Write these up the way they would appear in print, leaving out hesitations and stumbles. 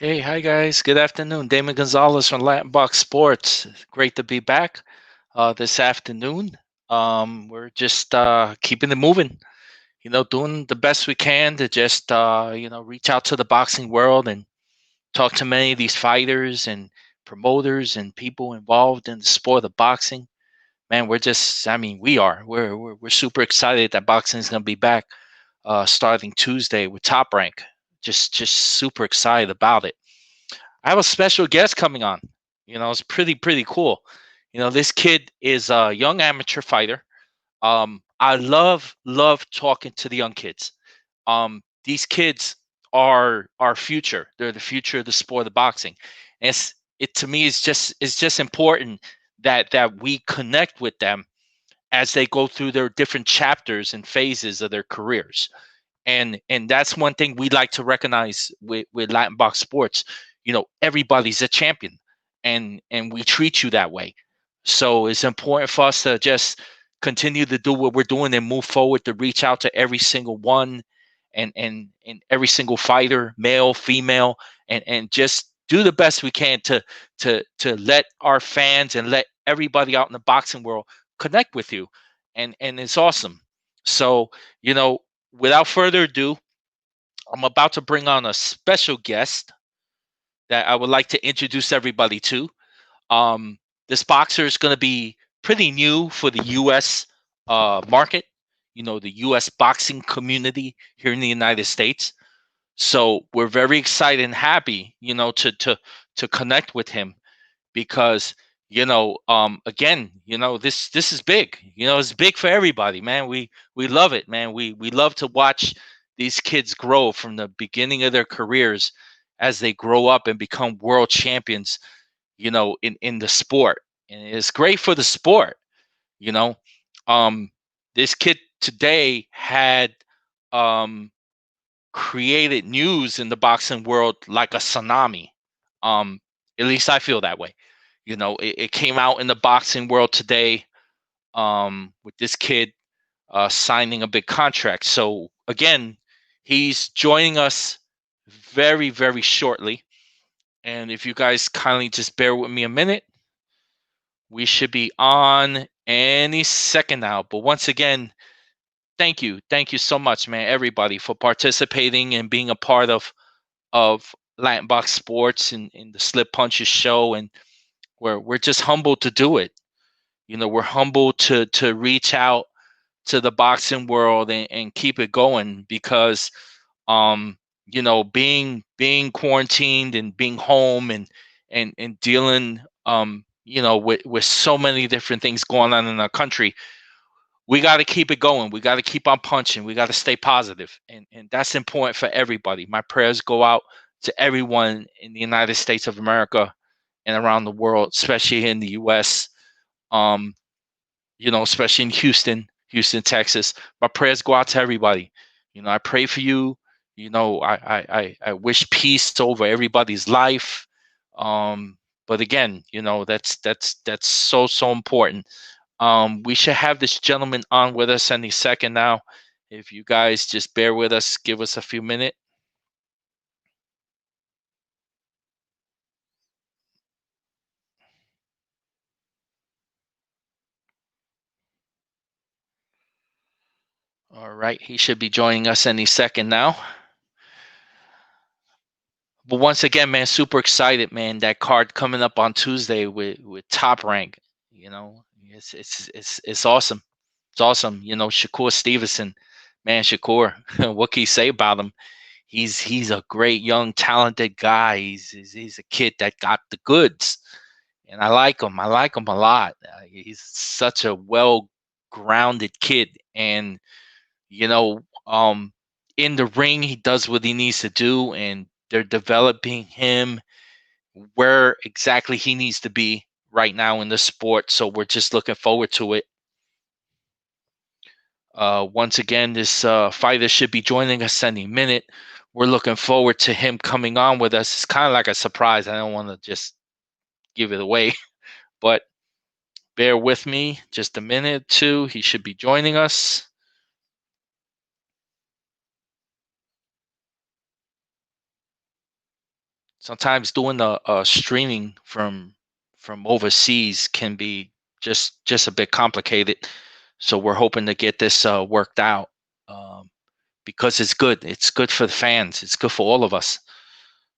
Hey, hi guys. Good afternoon. Damon Gonzalez from Latin Box Sports. Great to be back this afternoon. We're just keeping it moving, doing the best we can to just reach out to the boxing world and talk to many of these fighters and promoters and people involved in the sport of boxing. Man, we're super excited that boxing is going to be back starting Tuesday with Top Rank. Just super excited about it. I have a special guest coming on. It's pretty cool. This kid is a young amateur fighter. I love talking to the young kids. These kids are our future. They're the future of the sport of boxing. And it to me is just important that we connect with them as they go through their different chapters and phases of their careers. And that's one thing we like to recognize with Latin box sports. Everybody's a champion, and we treat you that way. So it's important for us to just continue to do what we're doing and move forward to reach out to every single one, and every single fighter, male, female, and just do the best we can to let our fans and let everybody out in the boxing world connect with you. And it's awesome. So, you know without further ado, I'm about to bring on a special guest that I would like to introduce everybody to. This boxer is going to be pretty new for the U.S. Market, the U.S. boxing community here in the United States. So we're very excited and happy, to connect with him because again, this is big. It's big for everybody, man. We love it, man. We love to watch these kids grow from the beginning of their careers as they grow up and become world champions, in the sport. And it's great for the sport. you know um this kid today had um created news in the boxing world like a tsunami. um at least I feel that way. It came out in the boxing world today, with this kid signing a big contract. So again, he's joining us very, very shortly. And if you guys kindly just bear with me a minute, we should be on any second now. But once again, thank you so much, man, everybody, for participating and being a part of Latin Box Sports and in the Slip Punches show. And we're just humbled to do it. We're humbled to reach out to the boxing world and keep it going because being quarantined and being home and dealing with so many different things going on in our country, we got to keep it going. We got to keep on punching. We got to stay positive, and that's important for everybody. My prayers go out to everyone in the United States of America and around the world, especially in the U.S. Um, especially in Houston, Texas. My prayers go out to everybody. I pray for you. I wish peace over everybody's life. Um, but again, that's so important. We should have this gentleman on with us any second now. If you guys just bear with us, give us a few minutes. All right, he should be joining us any second now. But once again, man, super excited, man. That card coming up on Tuesday with Top Rank. It's awesome. It's awesome. Shakur Stevenson, man, Shakur. What can you say about him? He's a great young talented guy. He's a kid that got the goods, and I like him. I like him a lot. He's such a well grounded kid, and you know, um, in the ring, he does what he needs to do, and they're developing him where exactly he needs to be right now in the sport. So we're just looking forward to it. Once again, this fighter should be joining us any minute. We're looking forward to him coming on with us. It's kind of like a surprise. I don't want to just give it away, but bear with me just a minute, two. He should be joining us. Sometimes doing the streaming from overseas can be just a bit complicated. So we're hoping to get this worked out, um, because it's good. It's good for the fans. It's good for all of us.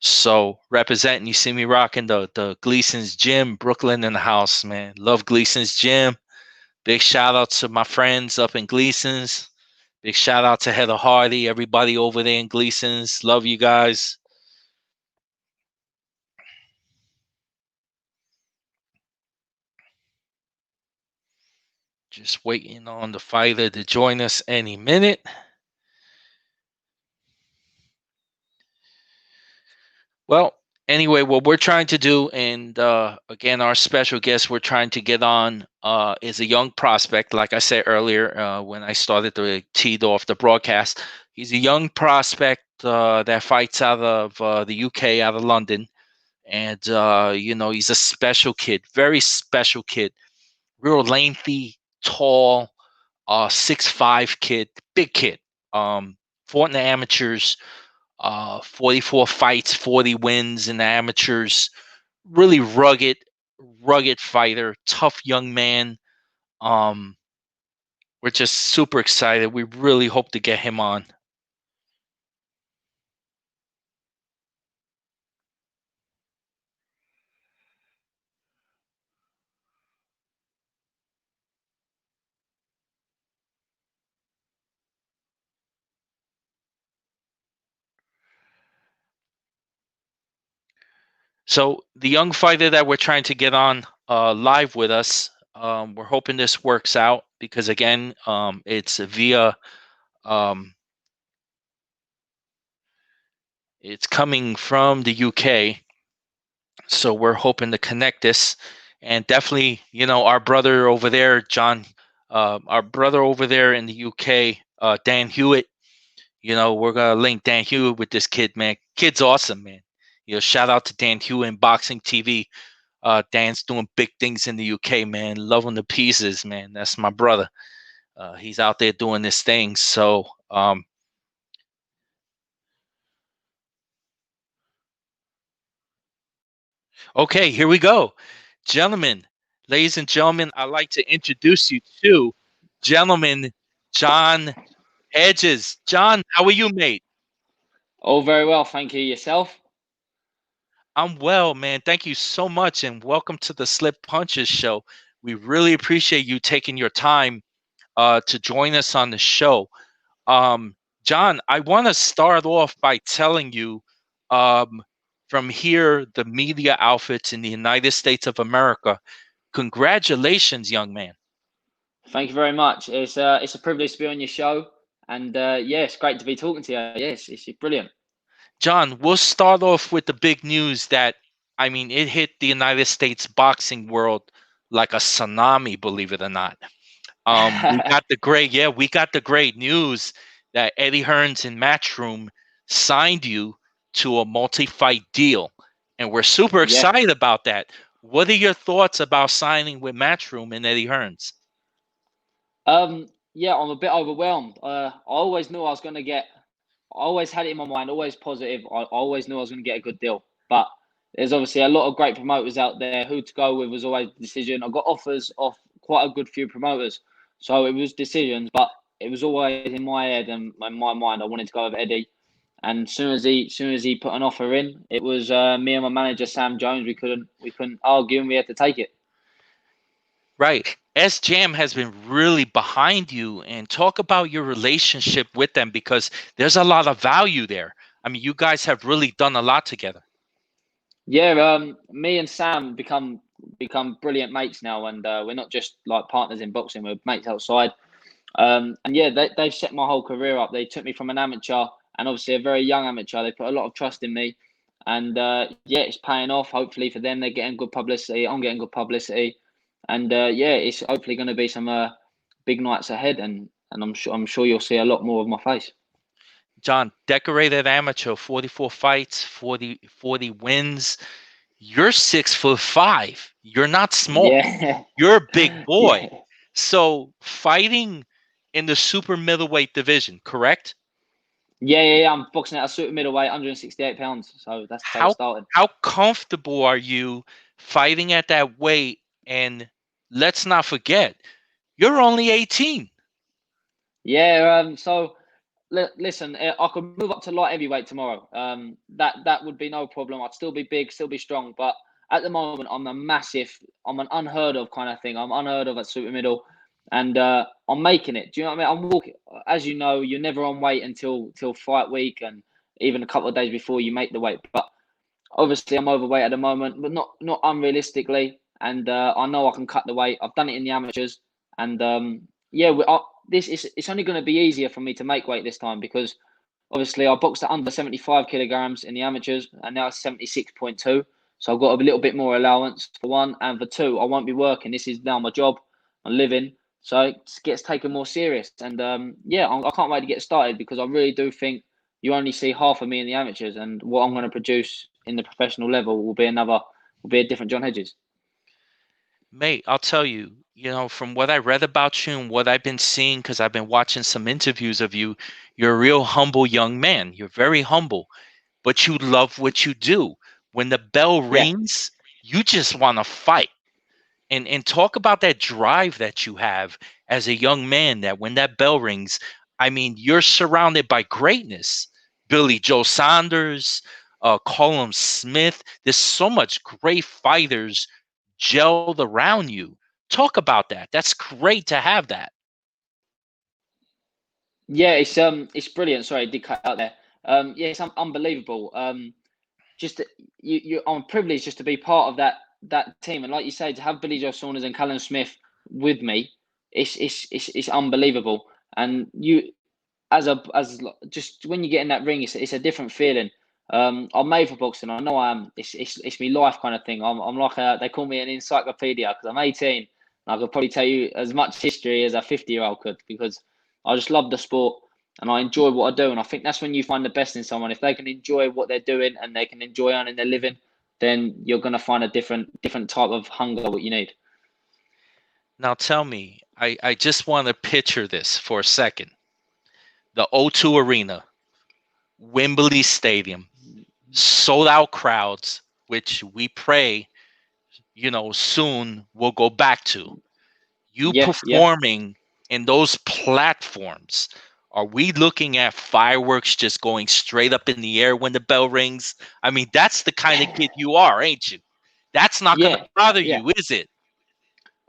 So representing, you see me rocking the Gleason's Gym, Brooklyn in the house, man. Love Gleason's Gym. Big shout out to my friends up in Gleason's. Big shout out to Heather Hardy, everybody over there in Gleason's. Love you guys. Just waiting on the fighter to join us any minute. Well, anyway, what we're trying to do, and again, our special guest we're trying to get on is a young prospect. Like I said earlier, when I started to teed off the broadcast, he's a young prospect that fights out of the UK, out of London. And, he's a special kid, very special kid, real lengthy, tall, 6'5" kid, big kid. Fought in the amateurs, 44 fights, 40 wins in the amateurs. Really rugged fighter, tough young man. Um, we're just super excited. We really hope to get him on. So the young fighter that we're trying to get on live with us, we're hoping this works out because again, it's via it's coming from the UK, so we're hoping to connect this, and definitely, our brother over there, John, our brother over there in the UK, Dan Hewitt. We're gonna link Dan Hewitt with this kid, man. Kid's awesome, man. Shout out to Dan Hewitt and Boxing TV. Dan's doing big things in the UK, man. Loving the pieces, man. That's my brother. He's out there doing this thing. So, okay, here we go. Gentlemen, ladies and gentlemen, I'd like to introduce you to gentleman John Hedges. John, how are you, mate? All very well, thank you. Yourself? I'm well, man. Thank you so much, and welcome to the Slip Punches show. We really appreciate you taking your time to join us on the show. Um, John, I want to start off by telling you, um, from here, the media outfits in the United States of America, congratulations, young man. Thank you very much. It's a privilege to be on your show, and yeah, it's great to be talking to you. Yes, it's brilliant. John, we'll start off with the big news that, I mean, it hit the United States boxing world like a tsunami, believe it or not. We got the great news that Eddie Hearns and Matchroom signed you to a multi-fight deal, and we're super Yeah. excited about that. What are your thoughts about signing with Matchroom and Eddie Hearns? Yeah, I'm a bit overwhelmed. I always knew I was going to get. I always had it in my mind, always positive. I always knew I was going to get a good deal, but there's obviously a lot of great promoters out there. Who to go with was always the decision. I got offers off quite a good few promoters, so it was decisions, but it was always in my head and in my mind. I wanted to go with Eddie, and soon as he put an offer in, it was me and my manager Sam Jones. We couldn't argue, and we had to take it. Right. S Jam has been really behind you, and talk about your relationship with them because there's a lot of value there. I mean, you guys have really done a lot together. Yeah, me and Sam become brilliant mates now, and we're not just like partners in boxing; we're mates outside. And yeah, they've set my whole career up. They took me from an amateur, and obviously a very young amateur. They put a lot of trust in me, and yeah, it's paying off. Hopefully for them, they're getting good publicity. I'm getting good publicity, and yeah, it's hopefully going to be some big nights ahead, and I'm sure you'll see a lot more of my face. John, decorated amateur, 44 fights, 40 wins. You're 6'5". You're not small. Yeah, You're a big boy. yeah. So fighting in the super middleweight division, correct? Yeah. I'm boxing at a super middleweight, 168 pounds. So that's how it How started. how comfortable are you fighting at that weight? And let's not forget, you're only 18. Yeah. So listen, I could move up to light heavyweight tomorrow. That would be no problem. I'd still be big, still be strong. But at the moment, I'm an unheard of kind of thing. I'm unheard of at super middle, and I'm making it. Do you know what I mean? I'm walking. As you know, you're never on weight until fight week, and even a couple of days before you make the weight. But obviously, I'm overweight at the moment, but not unrealistically. And I know I can cut the weight. I've done it in the amateurs, and yeah, this is it's only going to be easier for me to make weight this time because obviously I boxed at under 75 kilograms in the amateurs, and now it's 76.2. So I've got a little bit more allowance for one, and for two, I won't be working. This is now my job. I'm living, so it gets taken more serious. And yeah, I can't wait to get started because I really do think you only see half of me in the amateurs, and what I'm going to produce in the professional level will be a different John Hedges. Mate, I'll tell you, from what I read about you and what I've been seeing, because I've been watching some interviews of you, you're a real humble young man. You're very humble, but you love what you do. When the bell Yeah, rings, you just want to fight. And talk about that drive that you have as a young man, that when that bell rings, I mean, you're surrounded by greatness. Billy Joe Saunders, Colin Smith. There's so much great fighters gelled around you. Talk about that. That's great to have that. yeah, it's brilliant. Sorry, I did cut out there. Yeah, it's unbelievable. Just I'm privileged just to be part of that team, and like you say, to have Billy Joe Saunders and Callum Smith with me, it's unbelievable. And you, just when you get in that ring, it's a different feeling. I'm made for boxing. I know I am. It's my life kind of thing. I'm like they call me an encyclopedia because I'm 18. And I could probably tell you as much history as a 50-year-old could because I just love the sport and I enjoy what I do. And I think that's when you find the best in someone. If they can enjoy what they're doing and they can enjoy earning their living, then you're gonna find a different type of hunger what you need. Now tell me, I just want to picture this for a second. The O2 Arena, Wembley Stadium, sold out crowds, which we pray, soon we'll go back to. You Yeah. performing in those platforms, are we looking at fireworks just going straight up in the air when the bell rings? I mean, that's the kind of kid you are, ain't you? That's not going to Yeah. bother Yeah. you, is it?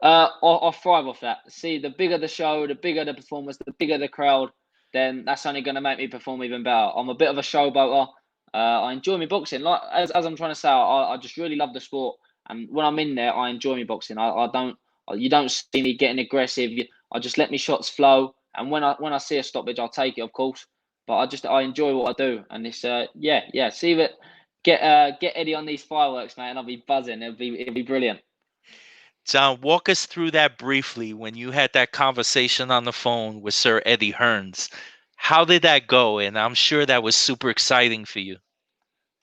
I thrive off that. See, the bigger the show, the bigger the performance, the bigger the crowd, then that's only going to make me perform even better. I'm a bit of a showboater. I enjoy my boxing. Like as I'm trying to say, I just really love the sport, and when I'm in there, I enjoy my boxing. I don't. You don't see me getting aggressive. I just let my shots flow, and when I see a stoppage, I'll take it, of course. But I enjoy what I do, and it's yeah. See that get Eddie on these fireworks, man. I'll be buzzing. It'll be brilliant. John, walk us through that briefly when you had that conversation on the phone with Sir Eddie Hearns. How did that go? And I'm sure that was super exciting for you.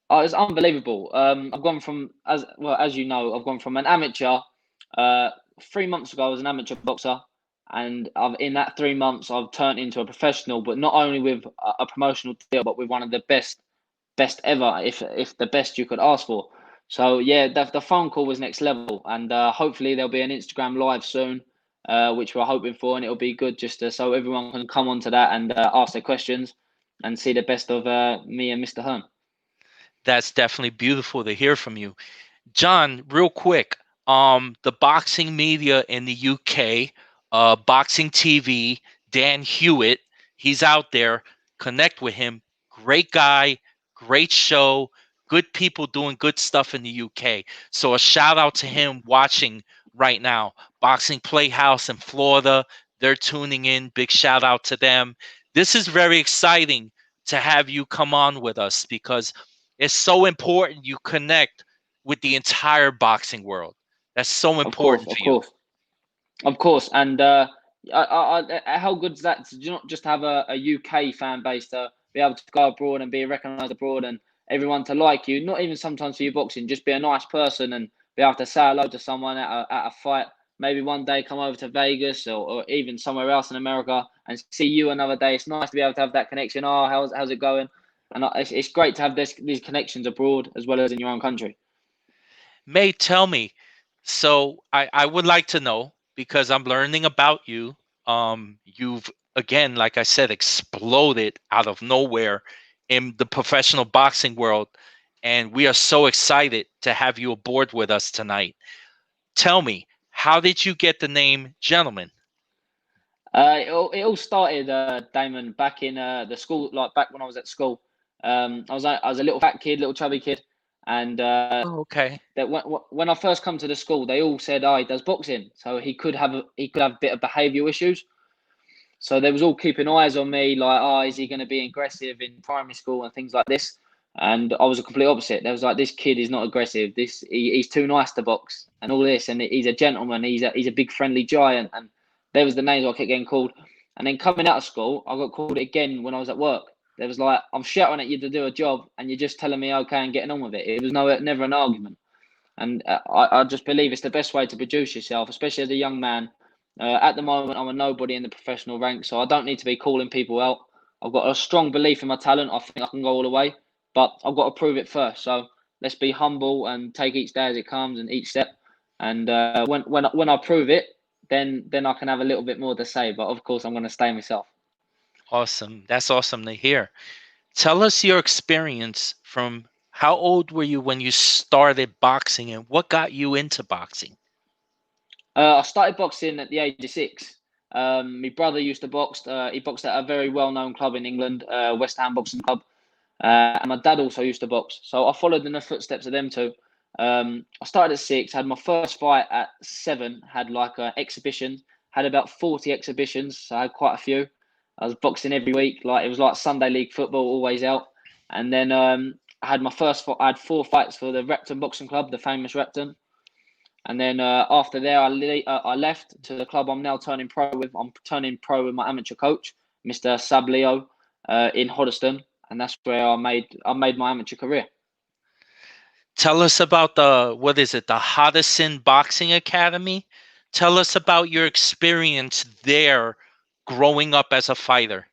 Oh, it's unbelievable. I've gone from as you know, I've gone from an amateur. 3 months ago, I was an amateur boxer, and in that 3 months, I've turned into a professional. But not only with a promotional deal, but with one of the best ever, if the best you could ask for. So yeah, the phone call was next level, and hopefully there'll be an Instagram live soon, which we're hoping for, and it'll be good so everyone can come onto that and ask their questions and see the best of me and Mr. Hearn. That's definitely beautiful to hear from you. John, real quick, the boxing media in the UK, Boxing TV, Dan Hewitt, he's out there. Connect with him. Great guy, great show, good people doing good stuff in the UK. So a shout out to him watching right now. Boxing Playhouse in Florida, they're tuning in. Big shout out to them. This is very exciting to have you come on with us because it's so important you connect with the entire boxing world. That's so Of course, important of for you. course, of course. And how good is that to not just have a UK fan base to be able to go abroad and be recognised abroad and everyone to like you? Not even sometimes for your boxing, just be a nice person and be able to say hello to someone at a fight. maybe one day come over to Vegas or even somewhere else in America and see you another day. It's nice to be able to have that connection. Oh, how's it going? And it's great to have these connections abroad as well as in your own country. May, tell me. So I would like to know because I'm learning about you. You've again, like I said, exploded out of nowhere in the professional boxing world, and we are so excited to have you aboard with us tonight. Tell me, how did you get the name Gentleman? It all started, Damon, back in the school, like back when I was at school. I was a little fat kid, little chubby kid, and Oh, okay. that when I first come to the school, they all said, "Oh, he does boxing, so he could have a bit of behavioural issues." So they was all keeping eyes on me, like, "Oh, is he going to be aggressive in primary school and things like this?" And I was a complete opposite. They was like, "This kid is not aggressive. He's too nice to box and all this, and he's a gentleman. He's a big friendly giant." And there was the names I kept getting called. And then coming out of school, I got called again when I was at work. There was like, "I'm shouting at you to do a job, and you're just telling me okay and getting on with it." It was never an argument. And I just believe it's the best way to produce yourself, especially as a young man. At the moment, I'm a nobody in the professional ranks, so I don't need to be calling people out. I've got a strong belief in my talent. I think I can go all the way, but I've got to prove it first. So let's be humble and take each day as it comes and each step. And when I prove it, then I can have a little bit more to say. But of course, I'm going to stay myself. Awesome. That's awesome to hear. Tell us your experience from how old were you when you started boxing and what got you into boxing? I started boxing at the age of 6. My brother used to box. He boxed at a very well-known club in England, West Ham Boxing Club. And my dad also used to box. So I followed in the footsteps of them two. I started at 6, had my first fight at 7, had like an exhibition, had about 40 exhibitions. So I had quite a few. I was boxing every week. Like it was like Sunday league football, always out. And then I had my first fight. I had 4 fights for the Repton Boxing Club, the famous Repton. And then after there, I left to the club I'm now turning pro with. I'm turning pro with my amateur coach, Mr. Sablio, in Hoddesdon, and that's where I made my amateur career. Tell us about what is it, the Hoddesdon Boxing Academy? Tell us about your experience there growing up as a fighter.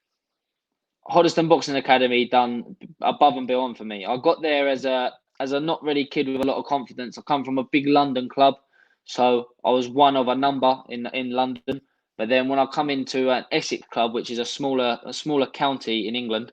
Hoddesdon Boxing Academy done above and beyond for me. I got there as a not really kid with a lot of confidence. I come from a big London club, so I was one of a number in London. But then when I come into an Essex club, which is a smaller county in England,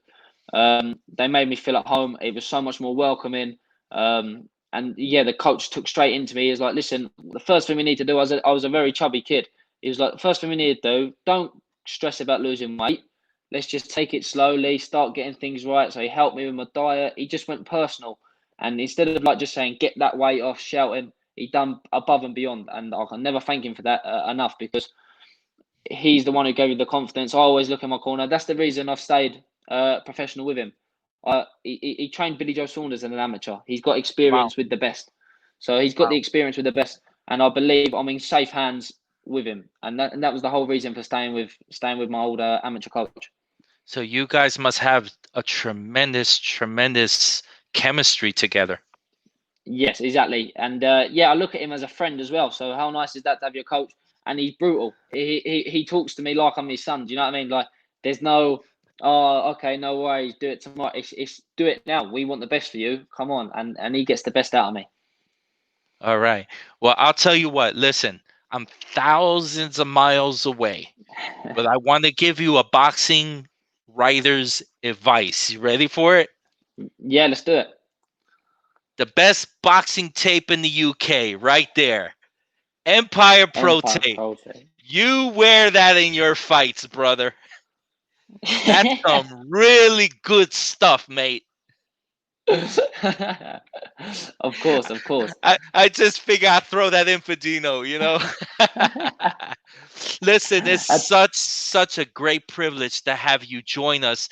they made me feel at home. It was so much more welcoming. And yeah, the coach took straight into me. He was like, "Listen, the first thing we need to do," I was a very chubby kid. He was like, "The first thing we need to do, don't stress about losing weight. Let's just take it slowly, start getting things right." So he helped me with my diet. He just went personal. And instead of like just saying, "Get that weight off," shouting, he done above and beyond. And I can never thank him for that enough, because he's the one who gave me the confidence. I always look in my corner. That's the reason I've stayed professional with him. He trained Billy Joe Saunders as an amateur. He's got Wow. experience with the best. So he's got the Wow. experience with the best. And I believe I'm in safe hands with him. And that was the whole reason for staying with my old amateur coach. So you guys must have a tremendous, tremendous chemistry together. Yes, exactly. And yeah, I look at him as a friend as well. So how nice is that to have your coach? And he's brutal. He talks to me like I'm his son. Do you know what I mean? Like there's no, "Oh, okay, no worries, do it tomorrow." It's do it now. We want the best for you. Come on. And he gets the best out of me. All right. Well, I'll tell you what, listen, I'm thousands of miles away, but I want to give you a boxing writer's advice. You ready for it? Yeah, let's do it. The best boxing tape in the UK, right there. Empire Pro Empire Tape. Pro Team. You wear that in your fights, brother. That's some really good stuff, mate. Of course, of course. I just figure I'd throw that in for Dino, you know? Listen, it's That's such a great privilege to have you join us.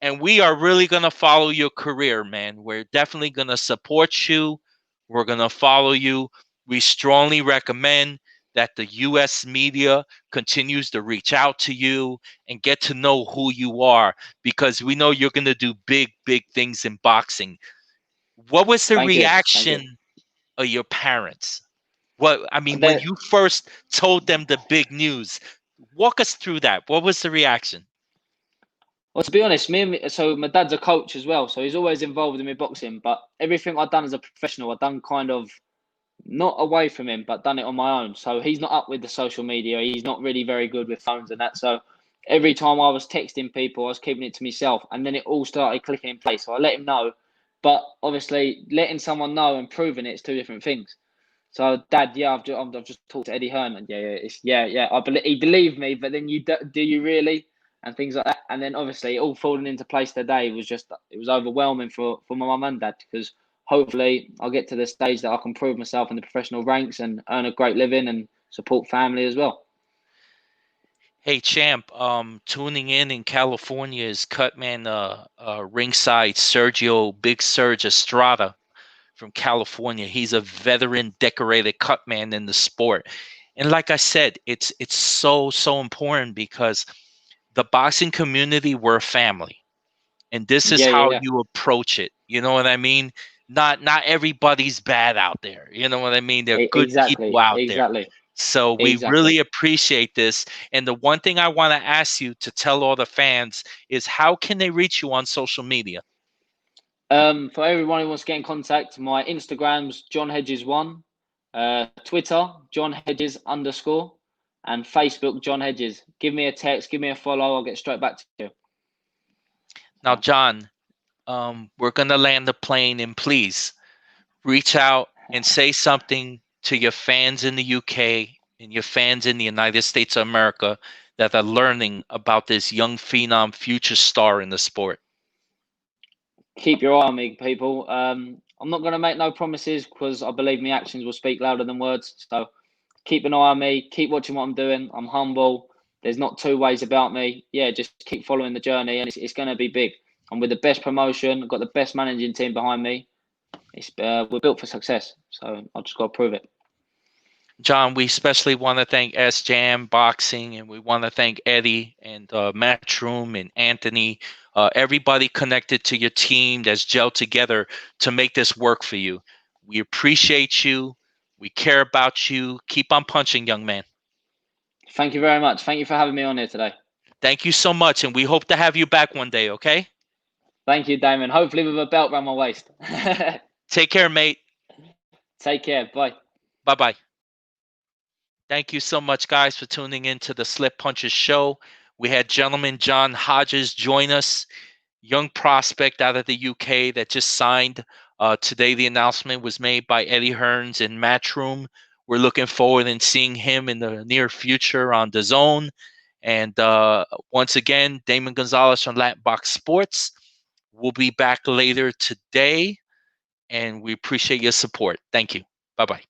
And we are really going to follow your career, man. We're definitely going to support you. We're going to follow you. We strongly recommend that the US media continues to reach out to you and get to know who you are, because we know you're going to do big, big things in boxing. What was the Thank you. Thank you. reaction of your parents? What I mean, when That, you first told them the big news, walk us through that. What was the reaction? well, to be honest, so my dad's a coach as well, so he's always involved in my boxing. But everything I've done as a professional, I've done kind of not away from him, but done it on my own. So he's not up with the social media. He's not really very good with phones and that. So every time I was texting people, I was keeping it to myself, and then it all started clicking in place. So I let him know, but obviously letting someone know and proving it's two different things. So, Dad, yeah, I've just talked to Eddie Hearn, and yeah. He believed me, but then do you really, and things like that. And then obviously, all falling into place today was just it was overwhelming for my mum and dad, because hopefully I'll get to the stage that I can prove myself in the professional ranks and earn a great living and support family as well. Hey champ, tuning in California is Cutman ringside Sergio Big Serge Estrada from California. He's a veteran decorated cutman in the sport. And like I said, it's so important because the boxing community, we're a family. And this is Yeah, yeah, how yeah. you approach it. You know what I mean? Not everybody's bad out there. You know what I mean? There are good people Exactly, out there. exactly, So we exactly. really appreciate this. And the one thing I want to ask you to tell all the fans is how can they reach you on social media? For everyone who wants to get in contact, my Instagram's John Hedges one, Twitter John Hedges underscore, and Facebook John Hedges. Give me a text, give me a follow. I'll get straight back to you. Now, John, we're gonna land the plane, and please reach out and say something to your fans in the UK and your fans in the United States of America that are learning about this young phenom future star in the sport. Keep your eye on me, people. I'm not going to make no promises because I believe my actions will speak louder than words. So keep an eye on me. Keep watching what I'm doing. I'm humble. There's not two ways about me. Yeah, just keep following the journey, and it's going to be big. I'm with the best promotion. I've got the best managing team behind me. We're built for success. So I've just got to prove it. John, we especially want to thank S Jam Boxing, and we want to thank Eddie and Matchroom and Anthony, everybody connected to your team that's gelled together to make this work for you. We appreciate you. We care about you. Keep on punching, young man. Thank you very much. Thank you for having me on here today. Thank you so much, and we hope to have you back one day, okay? Thank you, Damon. Hopefully with a belt around my waist. Take care, mate. Take care. Bye. Bye-bye. Thank you so much, guys, for tuning in to the Slip Punches show. We had gentleman John Hodges join us, young prospect out of the UK that just signed. Today, the announcement was made by Eddie Hearns in Matchroom. We're looking forward in seeing him in the near future on the Zone. And once again, Damon Gonzalez from Latbox Sports. We'll be back later today, and we appreciate your support. Thank you. Bye-bye.